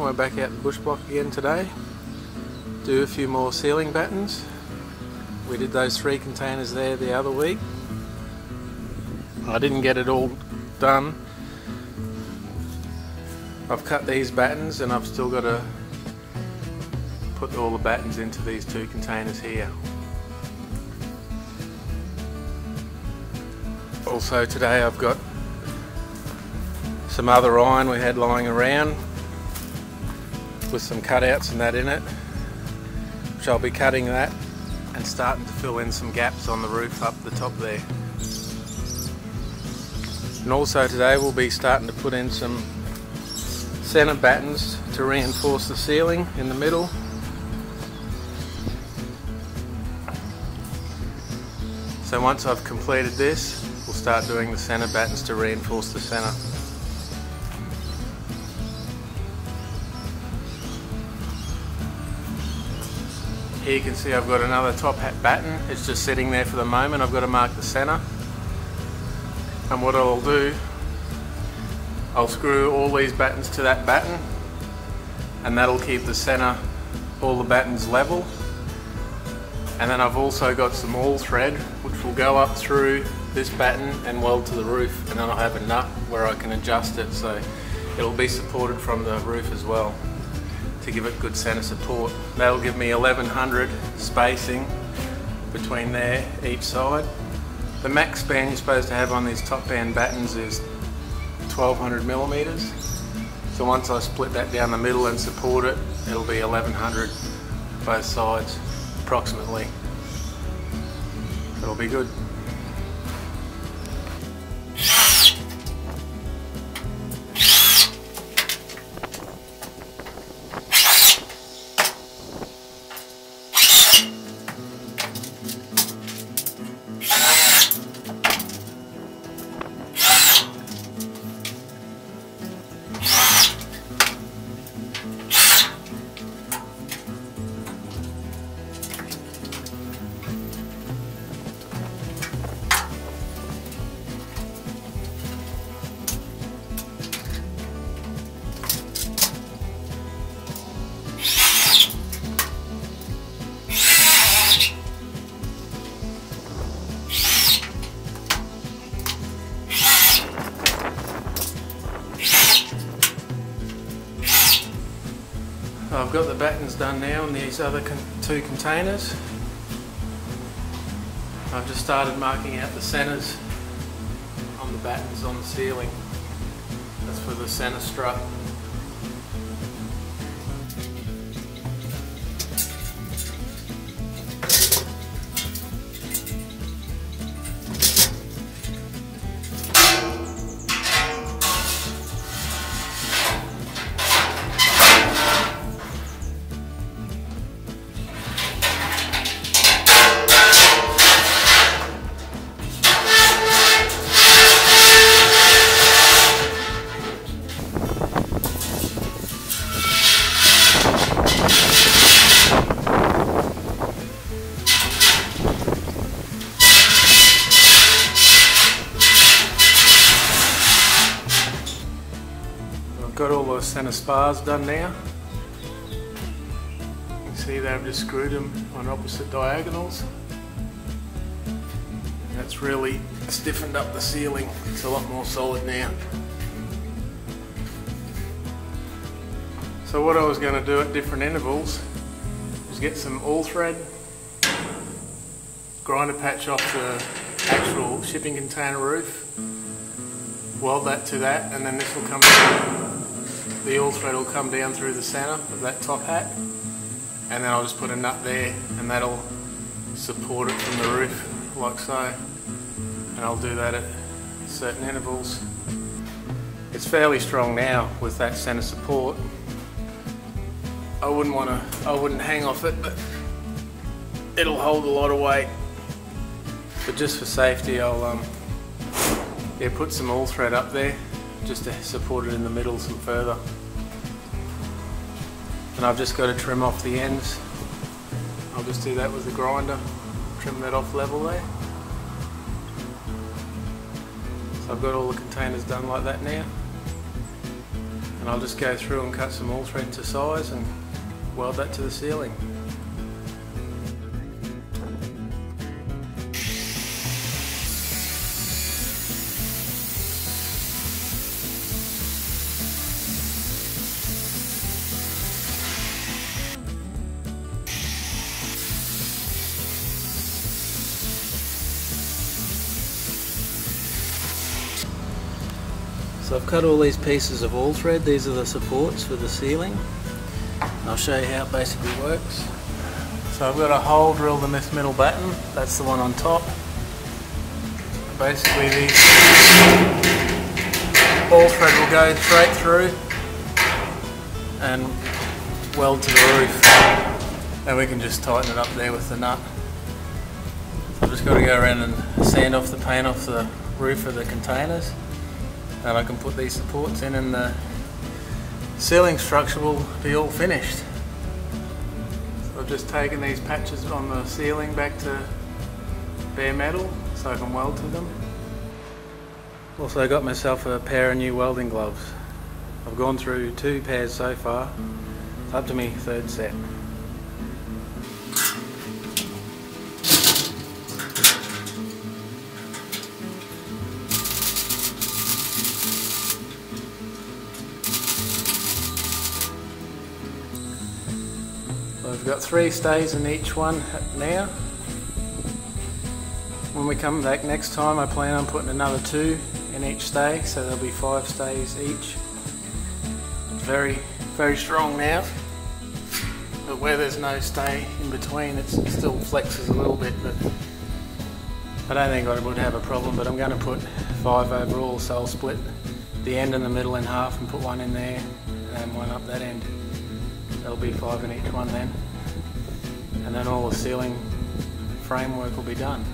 we're back out the bush block again today. Do a few more ceiling battens. We did those 3 containers there the other week. I didn't get it all done. I've cut these battens and I've still got to put all the battens into these 2 containers here. Also today I've got some other iron we had lying around with some cutouts and that in it, which I'll be cutting that and starting to fill in some gaps on the roof up the top there. And also today we'll be starting to put in some centre battens to reinforce the ceiling in the middle. So once I've completed this, we'll start doing the centre battens to reinforce the centre. Here you can see I've got another top hat batten. It's just sitting there for the moment. I've got to mark the centre. And what I'll do, I'll screw all these battens to that batten, and that'll keep the centre, all the battens level. And then I've also got some all thread which will go up through this batten and weld to the roof, and then I'll have a nut where I can adjust it so it'll be supported from the roof as well, to give it good centre support. That'll give me 1100 spacing between there each side. The max span you're supposed to have on these top band battens is 1200 millimeters. So once I split that down the middle and support it, it'll be 1100 both sides approximately. It'll be good. I've got the battens done now in these other 2 containers. I've just started marking out the centres on the battens on the ceiling. That's for the centre strut. Got all the centre spars done now. You can see that I've just screwed them on opposite diagonals. That's really stiffened up the ceiling. It's a lot more solid now. So what I was going to do at different intervals is get some all thread, grinder patch off the actual shipping container roof, weld that to that, and then this will come down. The all thread will come down through the centre of that top hat, and then I'll just put a nut there and that'll support it from the roof like so, and I'll do that at certain intervals. It's fairly strong now with that centre support. I wouldn't hang off it, but it'll hold a lot of weight. But just for safety I'll put some all thread up there just to support it in the middle some further. And I've just got to trim off the ends. I'll just do that with the grinder, trim that off level there. So I've got all the containers done like that now. and I'll just go through and cut some all thread to size and weld that to the ceiling. So I've cut all these pieces of all thread. These are the supports for the ceiling. I'll show you how it basically works. So I've got a hole drilled in this middle batten. That's the one on top. Basically these all thread will go straight through and weld to the roof. And we can just tighten it up there with the nut. So I've just got to go around and sand off the paint off the roof of the containers. And I can put these supports in and the ceiling structure will be all finished. So I've just taken these patches on the ceiling back to bare metal so I can weld to them. Also got myself a pair of new welding gloves. I've gone through 2 pairs so far. It's up to me 3rd set. We've got 3 stays in each one now. When we come back next time, I plan on putting another 2 in each stay, so there'll be 5 stays each. It's very, very strong now, but where there's no stay in between, it still flexes a little bit, but I don't think I would have a problem. But I'm going to put 5 overall, so I'll split the end and the middle in half and put 1 in there and 1 up that end. There'll be 5 in each one then, and then all the ceiling framework will be done.